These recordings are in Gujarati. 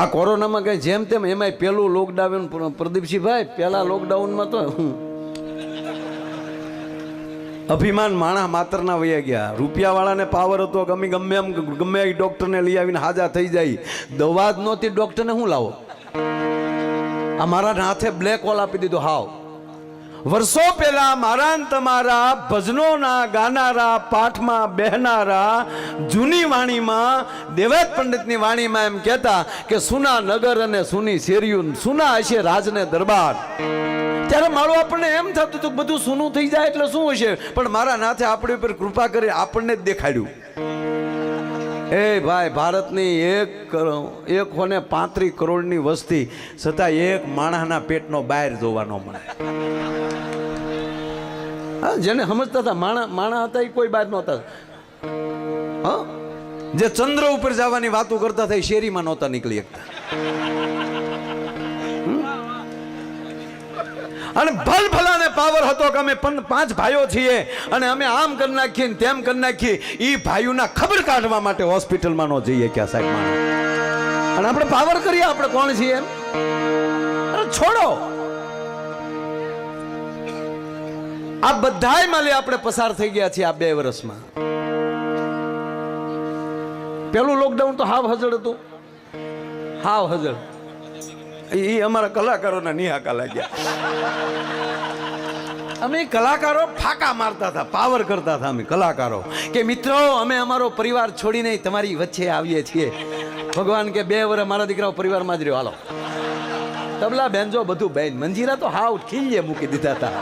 આ કોરોનામાં કઈ જેમ તેમ એમાંય પેલું લોકડાઉન પ્રદીપસિંહભાઈ પેલા લોકડાઉનમાં તો અભિમાન માણા માત્રના વયા ગયા. રૂપિયાવાળાને પાવર હતો ગમે એમ ગમે એ ડોક્ટરને લઈ આવીને હાજા થઈ જાય. દવા જ નહોતી ડોક્ટરને શું લાવો? આ મારા હાથે બ્લેક હોલ આપી દીધો. હાવ વર્ષો પહેલા મારા તમારા ભજનોના ગાનારા પાઠમાં બેહનારા જૂની વાણીમાં દેવાયત પંડિતની વાણીમાં એમ કહેતા કે સુના નગર અને સુની શેરીયું સુના હશે રાજને દરબાર. ત્યારે મારું આપણને એમ થતું હતું બધું સૂનું થઈ જાય એટલે શું હશે, પણ મારા નાથે આપણી ઉપર કૃપા કરી આપણને જ દેખાડ્યું. એ ભાઈ, ભારતની 135 કરોડની વસ્તી છતાં એક માણસના પેટનો બહાર જોવાનો મળે. હા, જેને સમજતા હતા માણા હતા એ કોઈ બહાર નહોતા. હા, જે ચંદ્ર ઉપર જવાની વાતો કરતા હતા એ શેરીમાં નહોતા નીકળી શકતા. અને ભલભલાને પાવર હતો કે અમે 5 ભાઈઓ છીએ અને અમે આમ કરી નાખીએ ને તેમ કરી નાખીએ. એ ભાઈઓના ખબર કાઢવા માટે હોસ્પિટલમાં ન જઈએ ક્યાં સાહેબ માણસ. અને આપણે પાવર કરીએ આપણે કોણ છીએ એમ? અરે છોડો, આ બધાય માલી આપણે પસાર થઈ ગયા છીએ આ 2 વર્ષમાં. પેલું લોકડાઉન તો હાવ હજળ હતું, હાવ હજળ. એ અમારા કલાકારોના નિહાકા લાગ્યા. અમે કલાકારો ફાકા મારતા હતા, પાવર કરતા હતા અમે કલાકારો કે મિત્રો અમે અમારો પરિવાર છોડીને તમારી વચ્ચે આવીએ છીએ. ભગવાન કે 2 વર્ષ મારા દીકરાઓ પરિવારમાં જ રહ્યો. હાલો તબલા બેન્જો બધું બેન મંજીરા તો હાવ ખીલીએ મૂકી દીધા હતા.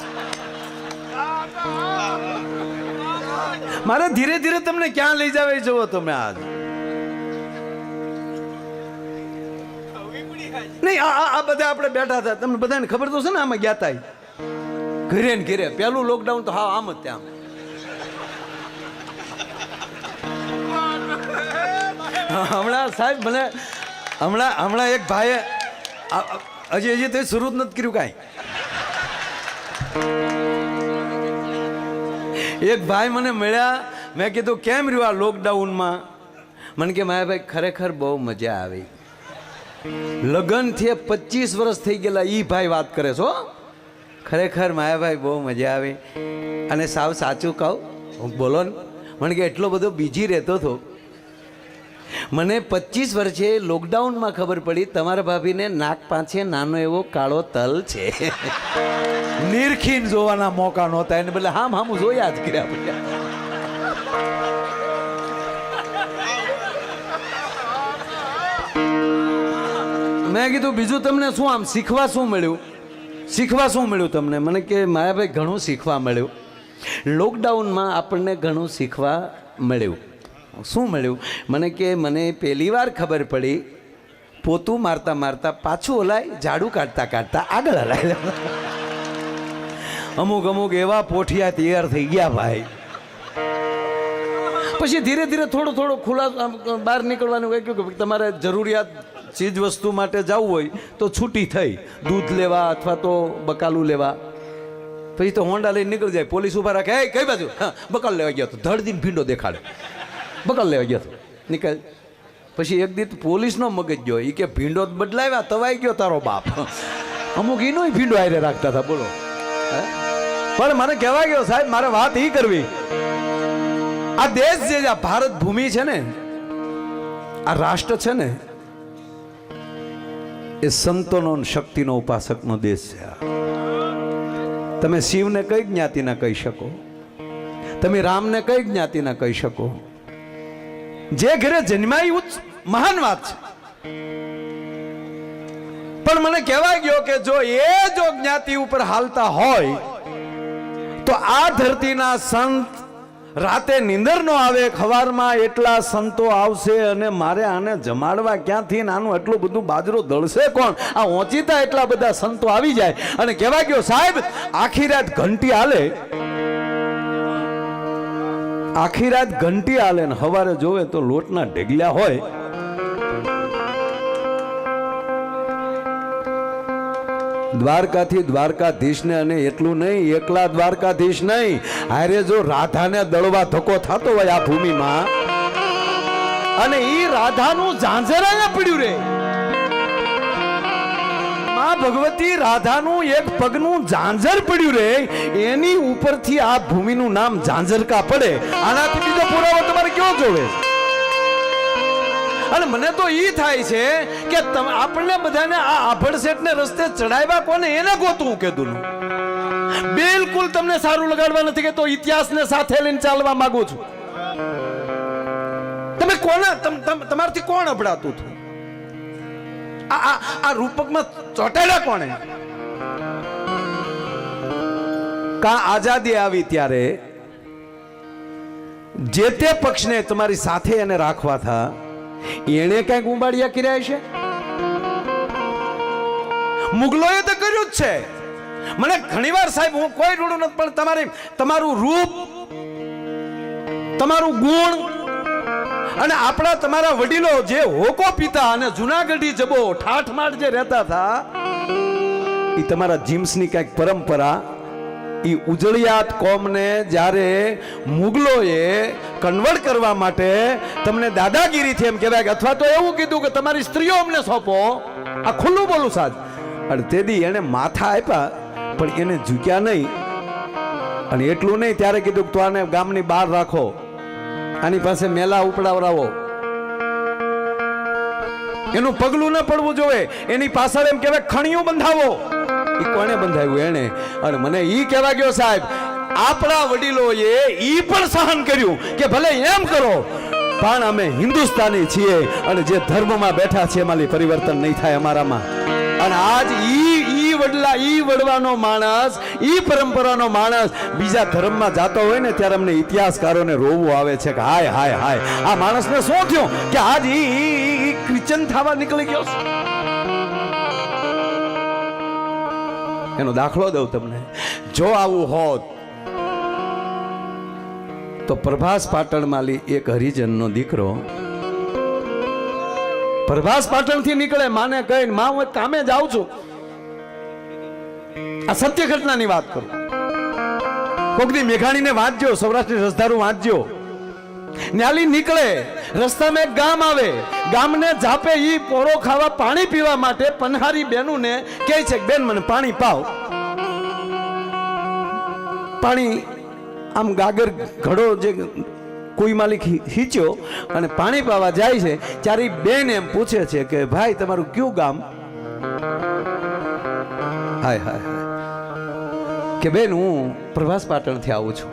મારે ધીરે ધીરે તમને ક્યાં લઈ જાવ જુઓ તમે. આજ નહીં, આ બધા આપણે બેઠા હતા, તમને બધાને ખબર તો છે ને આમાં ગયા હતા ઘરે ને ઘરે. પેલું લોકડાઉન તો હા આમ જ ત્યાં. હમણાં સાહેબ મને હમણાં એક ભાઈએ હજી તે શરૂ જ નથી કર્યું કાંઈ. એક ભાઈ મને મળ્યા, મેં કીધું કેમ રહ્યું આ લોકડાઉનમાં? મને કે માયાભાઈ ખરેખર બહુ મજા આવી. લગ્ન થી 25 વર્ષ થઈ ગયેલા એ ભાઈ વાત કરે છો. ખરેખર માયાભાઈ બહુ મજા આવી. અને સાવ સાચું કહું, બોલો ને. મને કે એટલો બધો બીજી રહેતો હતો. મને 25 વર્ષે લોકડાઉનમાં ખબર પડી તમારા ભાભીને નાક પાસે નાનો એવો કાળો તલ છે. નિરખીન જોવાના મોકા નહોતા, એને બદલે હામું જોયા જ કર્યા પડ્યા. મેં કીધું બીજું તમને શું આમ શીખવા શું મળ્યું? શીખવા શું મળ્યું તમને? મને કે માયાભાઈ ઘણું શીખવા મળ્યું. લોકડાઉનમાં આપણને ઘણું શીખવા મળ્યું. શું મળ્યું? મને કે મને પહેલી વાર ખબર પડી પોતું મારતા મારતા પાછું ઓલાય ઝાડુ કાઢતા કાઢતા આગળ હલાય. અમુક એવા પોઠિયા તૈયાર થઈ ગયા ભાઈ. પછી ધીરે ધીરે થોડો ખુલ્લા બહાર નીકળવાનું કહ્યું કે તમારે જરૂરિયાત ચીજ વસ્તુ માટે જવું હોય તો છૂટી થઈ, દૂધ લેવા અથવા તો બકાલું લેવા. પછી તો હોન્ડા લઈને નીકળી જાય. પોલીસ ઉભા રાખે, એ કઈ બાજુ? બકાલ લેવા ગયો હતો. ધડદીને ભીંડો દેખાડે, બકાલ લેવા ગયો હતો, નીકળ. પછી એક દિવસ પોલીસનો મગજ ગયો, એ કે ભીંડો બદલાવ્યા તવાઈ ગયો તારો બાપ. અમુક એનો ભીંડો આયરે રાખતા હતા. બોલો. પણ મને કહેવા ગયો સાહેબ, મારે વાત એ કરવી, આ દેશ જે આ ભારત ભૂમિ છે ને, આ રાષ્ટ્ર છે ને, એ સંતોનો શક્તિનો ઉપાસકનો દેશ છે. તમે શિવને કઈ જ્ઞાતિના કહી શકો? તમે રામને કઈ જ્ઞાતિના કહી શકો? જે ઘરે જન્માયું મહાન વાત છે. પણ મને કહેવાય ગયો કે જો જ્ઞાતિ ઉપર હાલતા હોય તો આ ધરતીના સંત રાતે નીંદર નો આવે, ખવારમાં એટલા સંતો આવશે અને મારે આને જમાડવા ક્યાંથી? આનું એટલું બધું બાજરો દળશે કોણ? આ ઓચિતા એટલા બધા સંતો આવી જાય અને કહેવા ગયો સાહેબ આખી રાત ઘંટી હાલે, આખી રાત ઘંટી હાલે ને સવારે જોવે તો લોટના ઢેગલ્યા હોય. દ્વારકાથી દ્વારકાધીશને, અને એટલું નહીં, એકલા દ્વારકાધીશ નહીં, હારે જો રાધાને દળવા ધક્કો થતો હોય આ ભૂમિમાં, અને ઈ રાધાનું ઝાંઝર અહીંયા પડ્યું રે, માં ભગવતી રાધાનું એક પગનું ઝાંઝર પડ્યું રે, એની ઉપરથી આ ભૂમિનું નામ ઝાંઝરકા પડે, આનાથી બીજો પુરાવો તમારે કયો જોવે? અને મને તો ઈ થાય છે કે આપણને બધાને આ આભડસેટને રસ્તે ચડાવ્યા કોને એને ગોતું કીધું. બિલકુલ તમને સારું લગાડવા નથી કે તો ઇતિહાસને સાથે લઈને ચાલવા માંગુ છું. તમે કોને તમારથી કોણ અભડાતું હતું? આ રૂપકમાં ચોટાડ્યા કોણે? કા આઝાદી આવી ત્યારે જે તે પક્ષને તમારી સાથે એને રાખવા થા, એને કઈક ઉંબાડિયા કર્યા છે? મુગલોએ તો કર્યું જ છે. મને ઘણીવાર સાહેબ હું કોઈ રૂડું નથી, પણ તમારું રૂપ, તમારું ગુણ અને આપણા તમારા વડીલો જે હોકો પીતા અને જુનાગઢી જબો ઠાઠમાઠ જે રહેતા હતા, એ તમારા જીમ્સની કઈક પરંપરા, એ ઉજળિયાત કોમને જ્યારે મુગલોએ કન્વર્ટ કરવા માટે તમને દાદાગીરીથી એમ કહેવાય કે અથવા તો એવું કીધું કે તમારી સ્ત્રીઓ અમને સોંપો, આ ખુલ્લું બોલું સાજ, અને તેથી એને માથા આપ્યા પણ એને ઝૂક્યા નહીં. અને એટલું નહીં, ત્યારે કીધું કે તો આને ગામની બહાર રાખો, આની પાસે મેલા ઉપડાવરાવો, એનું પગલું ન પડવું જોઈએ, એની પાછળ એમ કહેવાય ખણીયું બંધાવો. એ કોણે બંધાવ્યું? એને. અને મને ઈ કહેવા ગયો સાહેબ, આપણા વડીલોએ ઈ પણ સહન કર્યું કે ભલે એમ કરો પણ અમે હિન્દુસ્તાની છીએ અને જે ધર્મમાં બેઠા છે એમાં પરિવર્તન નહીં થાય અમારામાં. અને આજ ઈ વડવાનો માણસ, ઈ પરંપરાનો માણસ બીજા ધર્મમાં જાતો હોય ને ત્યારે અમને ઇતિહાસકારોને રોવું આવે છે કે હાય હાય હાય, આ માણસને શું થયું કે આજ ઈ ક્રિશ્ચન થવા નીકળી ગયો. એનો દાખલો દઉં તમને. જો આવું હોત તો પ્રભાસ પાટણમાં એક હરિજનનો દીકરો પ્રભાસ પાટણથી નીકળે, માને કહીને માં હું કામે જાઉં છું, આ સત્ય ઘટનાની વાત કરું. કોકની મેઘાણીને વાંચજો, સૌરાષ્ટ્રની રસધારું વાંચજો. ન્યાલી નીકળે, રસ્તામાં એક ગામ આવે, ગામને જાપે ઈ પોરો ખાવા પાણી પીવા માટે પનહારી બેનુને કહે છે કે બેન મને પાણી પાવ. પાણી આમ ગાગર ઘડો જે કોઈ માલિક હીચ્યો અને પાણી પાવા જાય છે ત્યારે બેન એમ પૂછે છે કે ભાઈ તમારું કયું ગામ? હાય હાય કે બેન હું પ્રભાસ પાટણથી આવું છું.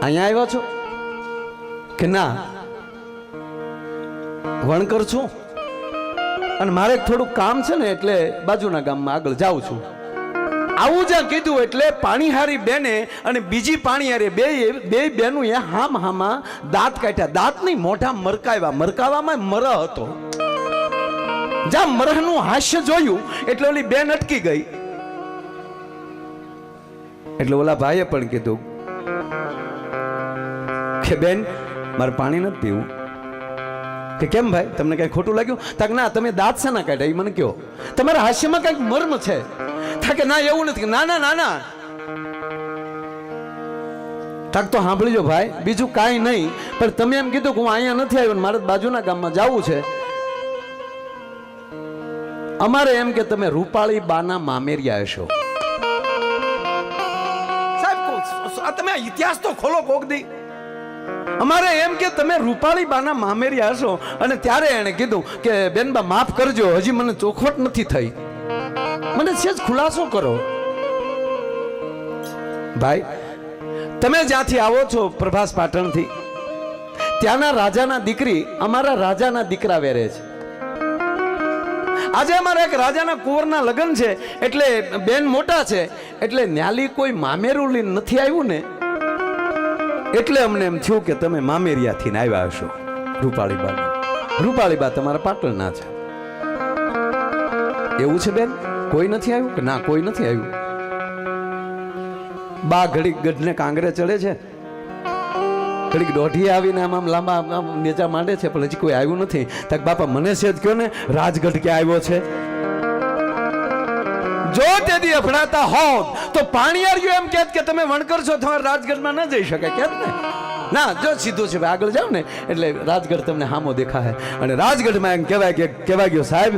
અહીંયા આવ્યો છો? કે ના, વણકર છું અને મારે થોડું કામ છે ને એટલે બાજુના ગામમાં આગળ જાઉં છું. આવું જ્યાં કીધું એટલે પાણીહારી બેને અને બીજી પાણીહારી બે બેનું એ હામાં દાંત કાઢ્યા. દાંત નહીં, મોઢા મરકાવ્યા. મરકાવામાં મરહ હતો. જ્યાં મરહનું હાસ્ય જોયું એટલે ઓલી બેન અટકી ગઈ. એટલે ઓલા ભાઈએ પણ કીધું કે બેન મારે પાણી નથી પીવું. કે કેમ ભાઈ, તમને કઈ ખોટું લાગ્યું? તાક ના, તમે દાંત શાના કાઢ્યા એ મને કહો, તમારા હાસ્યમાં કઈક મર્મ છે. થાકે ના એવું નથી. ના ના ના ના, થાક તો સાંભળીજો ભાઈ, બીજું કાંઈ નહીં, પણ તમે એમ કીધું કે હું અહીંયા નથી આવ્યો ને મારે બાજુના ગામમાં જવું છે. અમારે એમ કે તમે રૂપાળી બાના મામેરિયા હશો. સાહેબ તમે ઇતિહાસ તો ખોલો કોક દી. અમારે એમ કે તમે રૂપાળી બાના મામેરિયા હશો. અને ત્યારે એને કીધું કે બેનબા માફ કરજો, હજી મને ચોખવટ નથી થઈ, મને સેજ ખુલાસો કરો. ભાઈ તમે જ્યાંથી આવો છો પ્રભાસ પાટણથી, ત્યાંના રાજાના દીકરી અમારા રાજાના દીકરા વેરે છે. આજે અમારા એક રાજાના કુંવરના લગ્ન છે એટલે બેન મોટા છે એટલે ન્યાલી કોઈ મામેરું લઈને નથી આવ્યું ને, એટલે અમને એમ થયું કે તમે મામેરિયાથી આવ્યા હશો. રૂપાળીબા, રૂપાળીબા તમારા પાટણના છે. એવું છે બેન? કોઈ નથી આવ્યું? કે ના કોઈ નથી આવ્યું. બા ઘડીક ગઢને કાંગરે ચડે છે, ઘડીક દોઢી આવીને આમ લાંબા નેચા માંડે છે, પણ હજી કોઈ આવ્યું નથી. તક બાપા મને છે કયો ને રાજગઢ ક્યાં આવ્યો છે? જો તેથી અફડાતા હોત તો પાણીયારીઓ એમ કહેત કે તમે વણકર છો, તમારે રાજગઢમાં ન જઈ શકે, કહેત ને. ના, જો સીધું છે આગળ જાવ ને એટલે રાજગઢ તમને હામો દેખાય. અને રાજગઢમાં એમ કહેવાય ગયો સાહેબ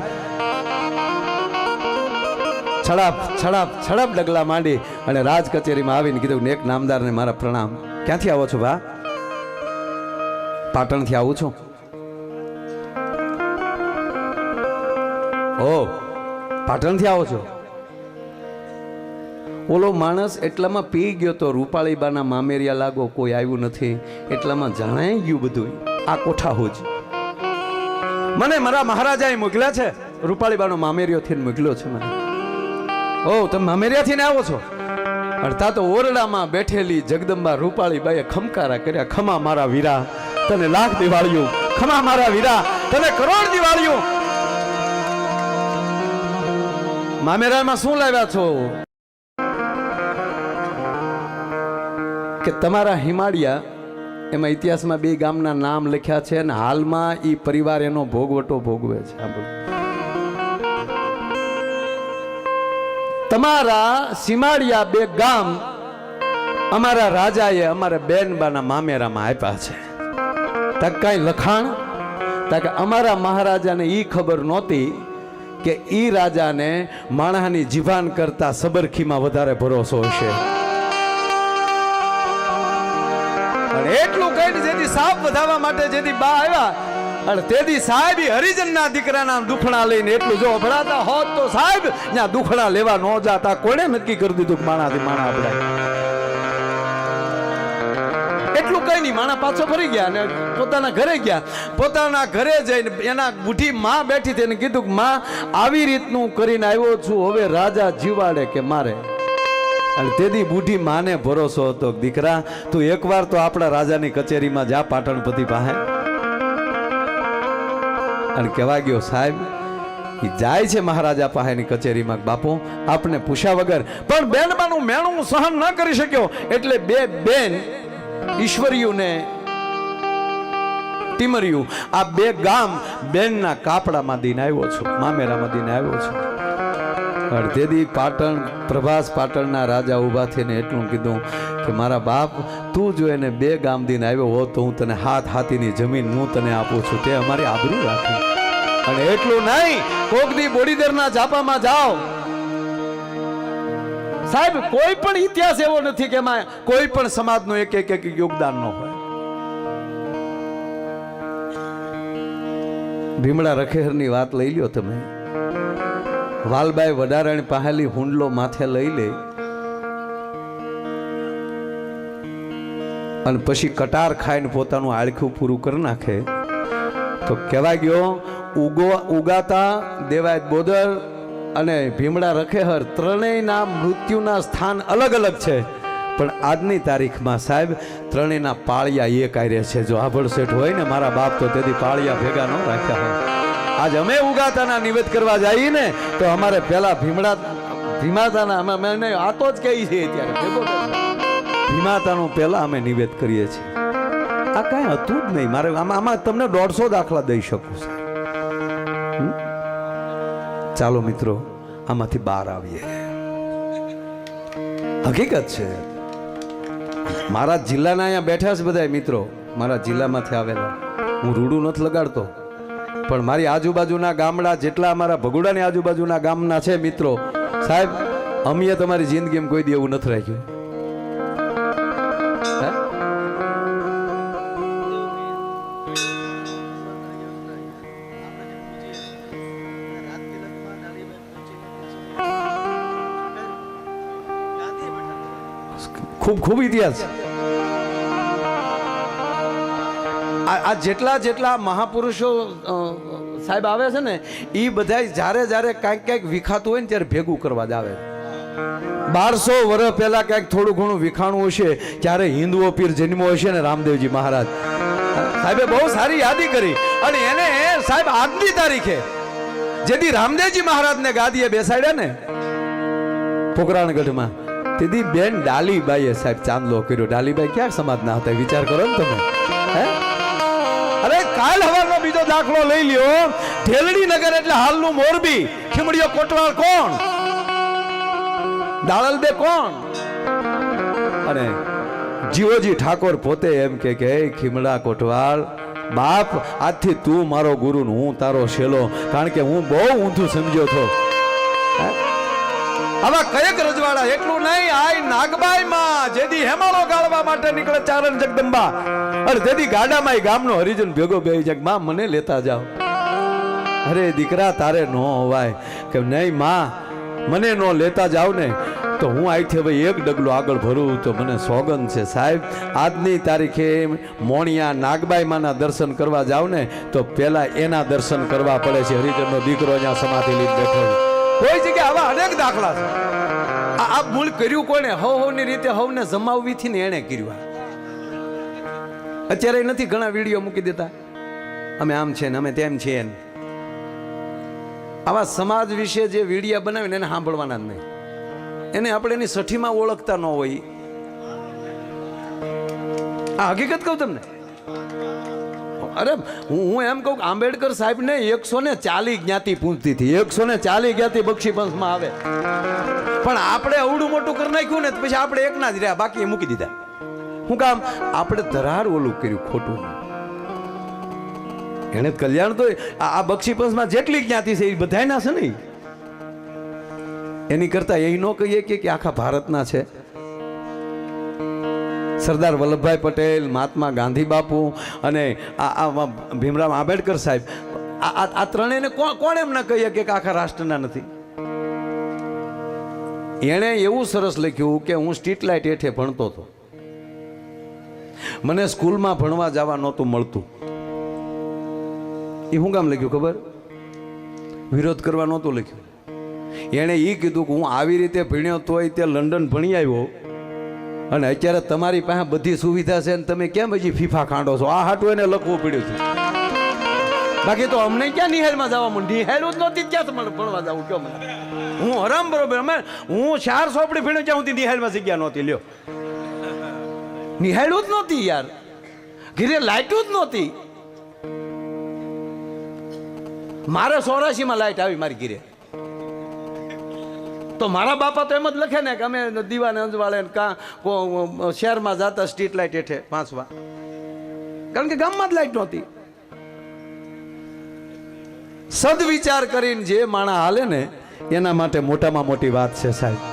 છડાપ છડાપ છડાપ ડગલા માંડી અને રાજ કચેરીમાં આવીને કીધું એક નામદારને મારા પ્રણામ. ક્યાંથી આવો છો ભા? પાટણથી આવું છું. ઓ પાટણથી આવો છો? ઓલો માણસ એટલામાં પી ગયો તો રૂપાળીબાના મામેરિયા લાગો કોઈ આવ્યું નથી એટલામાં જણાઈ ગયું બધું. આ કોઠા હોજ મને મારા મહારાજાએ મોકલ્યા છે. રૂપાળીબાનો મામેરિયો થઈને મોકલ્યો છે મને. ઓ તમે મામેરિયાથી ને આવો છો? અડધા તો ઓરડામાં બેઠેલી જગદંબા રૂપાળીબાઈએ ખમકારા કર્યા. ખમા મારા વીરા તને લાખ દિવાળીઓ, ખમા મારા વીરા તને કરોડ દિવાળીઓ. મામેરામાં શું લાવ્યા છો? કે તમારા હિમાળિયા એમાં ઇતિહાસમાં 2 ગામના નામ લખ્યા છે અને હાલમાં એ પરિવાર એનો ભોગવટો ભોગવે છે. તમારા સીમાડિયા 2 ગામ અમારા રાજાએ અમારા બેનબાના મામેરામાં આપ્યા છે. તક કઈ લખાણ તક અમારા મહારાજાને ઈ ખબર નહોતી કે ઈ રાજાને માણસની જીભાન કરતા સબરખીમાં વધારે ભરોસો હશે. અને એટલું કહીને જેથી સાપ વધાવવા માટે જેથી બા આવ્યા અને તેથી સાહેબ હરિજનના દીકરાના દુખણા લઈને એટલું જો અભડાતા હોત તો સાહેબ ત્યાં દુખણા લેવા ન જાતા. કોણે નક્કી કરી દીધું કે માણાથી માણા અભડાય? એટલું કઈ નહીં. માણા પાછો ફરી ગયા અને પોતાના ઘરે ગયા. પોતાના ઘરે જઈને એના બુઢી માં બેઠી તેને કીધું કે માં આવી રીતનું કરીને આવ્યો છું, હવે રાજા જીવાડે કે મારે? અને તેથી બુઢી માને ભરોસો હતો દીકરા તું એકવાર તો આપણા રાજાની કચેરીમાં જા પાટણપતિ પાસે. અને કહેવા ગયો સાહેબ એ જાય છે મહારાજા પાસેની કચેરીમાં. બાપુ આપને પૂછ્યા વગર પણ બેનબાનું મેણું સહન ન કરી શક્યો એટલે 2 બેન ઈશ્વરીયું ને ટીમરિયું આ 2 ગામ બેનના કાપડામાં દઈને આવ્યો છું, મામેરામાં દઈને આવ્યો છું. અડધેદી પાટણ પ્રભાસ પાટણના રાજા ઊભા થઈને એટલું કીધું કે મારા બાપ તું જો એને 2 ગામ દઈને આવ્યો હો તો હું તને હાથની જમીન હું તને આપું છું. તે અમારી આબરૂ રાખી. અને એટલું નહીં કોકદી બોડીદરના ઝાપામાં જાઓ સાહેબ કોઈ પણ ઇતિહાસ એવો નથી કે એમાં કોઈ પણ સમાજનું એક યોગદાન ન હોય. ભીમડા રખેહરની વાત લઈ લ્યો તમે. વાલબાઈ વડારાણી પાહેલી હુંડલો માથે લઈ લે અને પછી કટાર ખાઈને પોતાનું આળખું પૂરું કરી નાખે તો કહેવા ગયો ઉગાતા દેવાયત બોદર અને ભીમડા રખેહર ત્રણેયના મૃત્યુના સ્થાન અલગ અલગ છે પણ આજની તારીખમાં સાહેબ ત્રણેયના પાળિયા એક આરે છે. જો આભળ શેઠ હોય ને મારા બાપ તો તેથી પાળિયા ભેગા ન રાખ્યા હોય. આજ અમે ઉગાતાના નિવેદ કરવા જઈએ ને તો અમારે પેલા ભીમાતાના અમે આ તો જ કહી છે અત્યારે ભીમાતાનું પેલા અમે નિવેદ કરીએ છીએ. આ કઈ હતું જ નહીં. મારે આમાં તમને 150 દાખલા દઈ શકું છું. ચાલો મિત્રો આમાંથી બહાર આવીએ. હકીકત છે મારા જિલ્લાના અહીંયા બેઠા છે બધા મિત્રો, મારા જિલ્લામાંથી આવેલા. હું રૂડું નથી લગાડતો પણ મારી આજુબાજુના ગામડા જેટલા અમારા ભગોડાની આજુબાજુના ગામના છે મિત્રો સાહેબ અમે તમારી જિંદગીમાં કોઈ દી એવું નથી રાખ્યું. ખૂબ ઇતિહાસ. આ જેટલા મહાપુરુષો સાહેબ આવે છે ને એ બધા જ્યારે કાંઈક વિખાતું હોય ને ત્યારે ભેગું કરવા જ આવે. 1200 વર્ષ પહેલા કાંઈક થોડું ઘણું વિખાણું હશે ત્યારે હિન્દુઓ પીર જન્મો હશે ને રામદેવજી મહારાજ સાહેબે બહુ સારી યાદી કરી. અને એને સાહેબ આજની તારીખે જેથી રામદેવજી મહારાજને ગાદીએ બેસાડ્યા ને પોકરાણગઢમાં તેથી બેન ડાલીબાઈએ સાહેબ ચાંદલો કર્યો. ડાલીબાઈ ક્યાં સમાજના હતા વિચાર કરો ને તમે. હે અરે કાલ હવારનો બીજો દાખલો લઈ લ્યો. ઢેલડી નગર એટલે હાલનું મોરબી. ખીમડીયો કોટવાળ કોણ? દાળલબે કોણ? અને જીવોજી ઠાકોર પોતે એમ કે ખીમડા કોટવાળ બાપ આજથી તું મારો ગુરુ હું તારો શેલો, કારણ કે હું બહુ ઊંધું સમજ્યો હતો. આવા કયેક રજવાડા એટલું નહીં આય નાગબાઈ માં જેદી હેમાળો ગાળવા માટે નીકળે ચારણ જગદંબા અરે જેદી ગાડામાં ગામનો હરિજન ભેગો બેહી જાય માં મને લેતા જાઓ અરે દીકરા તારે નો હોવાય કે નહીં માં મને નો લેતા જાવ ને તો હું અહીંથી હવે એક ડગલું આગળ ભરું તો મને સોગંદ છે સાહેબ આજની તારીખે મોણિયા નાગબાઈ માના દર્શન કરવા જાવ ને તો પહેલા એના દર્શન કરવા પડે છે હરિજનનો દીકરો અહીંયા સમાધિ લઈને બેઠો કોઈ જગ્યાએ આવા અનેક દાખલા છે આ મૂળ કર્યું કોને હવની રીતે હવને જમાવવીથી ને એણે કર્યું અત્યારે નથી ઘણા વિડીયો મૂકી દેતા અમે આમ છે ને અમે તેમ છીએ ને આવા સમાજ વિશે જે વિડીયા બનાવીને એને સાંભળવાના જ નહીં એને આપણે એની સઠીમાં ઓળખતા ન હોય આ હકીકત કહું તમને અરે હું એમ કહું આંબેડકર સાહેબ ને 140 જ્ઞાતિ પૂંછતી હતી 140 જ્ઞાતિ બક્ષીપંથમાં આવે પણ આપણે અવડું મોટું કરી નાખ્યું ને પછી આપણે એકના જ રહ્યા બાકી મૂકી દીધા શું કામ આપણે ધરાર ઓલું કર્યું ખોટું એને કલ્યાણ તો આ બક્ષીપંથમાં જેટલી જ્ઞાતિ છે એ બધાયના છે ને એની કરતા એ ન કહીએ કે આખા ભારતના છે સરદાર વલ્લભભાઈ પટેલ મહાત્મા ગાંધી બાપુ અને આ ભીમરાવ આંબેડકર સાહેબ આ ત્રણેયને કોણ એમ ના કહીએ કે આખા રાષ્ટ્રના નથી એણે એવું સરસ લખ્યું કે હું સ્ટ્રીટ લાઇટ હેઠે ભણતો હતો મને સ્કૂલમાં ભણવા જવા નહોતું મળતું એ શું કામ લખ્યું ખબર વિરોધ કરવા નહોતું લખ્યું એણે એ કીધું કે હું આવી રીતે ભણ્યો તોય તે લંડન ભણી આવ્યો અને અત્યારે તમારી પાસે બધી સુવિધા છે ને તમે કેમ હજી ફીફા ખાંડો છો આ હાટું એને લખવું પડ્યું છે બાકી તો અમને ક્યાં નિહાળમાં જવા માંડી નિહાળું જ નહોતી ક્યાં તમારે ભણવા જવું કયો મને હું હરામ બરોબર અમે હું 4 સોપડી ભણ્યો ત્યાં સુધી નિહાળમાં જગ્યા નહોતી લ્યો નિહાળું જ નહોતી યાર ઘરે લાઇટું જ નહોતી મારે 84માં લાઇટ આવી મારી ઘરે તો મારા બાપા તો એમ જ લખે ને કે અમે દીવાને અંજવાળે શહેરમાં જતા સ્ટ્રીટ લાઇટ હેઠે વાંચવા કારણ કે ગામમાં જ લાઇટ નહોતી સદવિચાર કરીને જે માણા હાલે ને એના માટે મોટામાં મોટી વાત છે સાહેબ